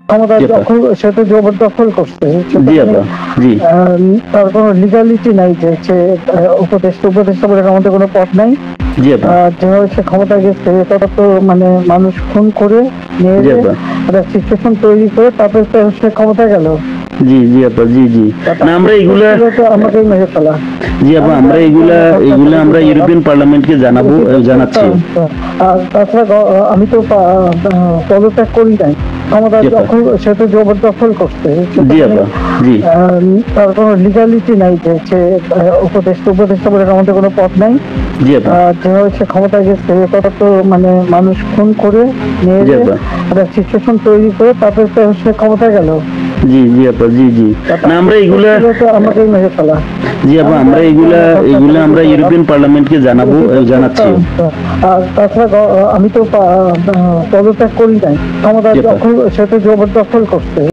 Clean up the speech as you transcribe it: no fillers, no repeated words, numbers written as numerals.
ক্ষমতা দখল, সে তো জবরদখল করছে। তার কোনো লিগালিটি নাই যে সে উপদেষ্টা বলে আমাদের কোনো পথ নাই। যেভাবে সে ক্ষমতা গেছে তত তো মানে মানুষ খুন করে নিয়ে একটা সিচুয়েশন তৈরি করে তারপরে সে ক্ষমতা গেল। জি জি আপা, জি জি না আমরা এগুলা আমাকে মেরে ফেলা। জি আপা, আমরা এগুলা আমরা ইউরোপিয়ান পার্লামেন্টকে জানাচ্ছি। আর তাছাড়া আমি তো পদত্যাগ করি নাই, ক্ষমতা দখল, সে তো জবরদখল করছে। তার কোনো লিগালিটি নাই যে সে উপদেষ্টা বলে আমাদের কোনো পথ নাই। যেভাবে সে ক্ষমতা গেছে তত তো মানে মানুষ খুন করে নিয়ে একটা সিচুয়েশন তৈরি করে তারপরে সে ক্ষমতা গেল। জি জি আপা, জি জি না আমরা এগুলা আমাকে মেরে ফেলা। জি আপা, আমরা এগুলা আমরা ইউরোপিয়ান পার্লামেন্টকে জানাচ্ছি। আর তাছাড়া আমি তো পদত্যাগ করি নাই, ক্ষমতা দখল, সে তো জবরদখল করছে।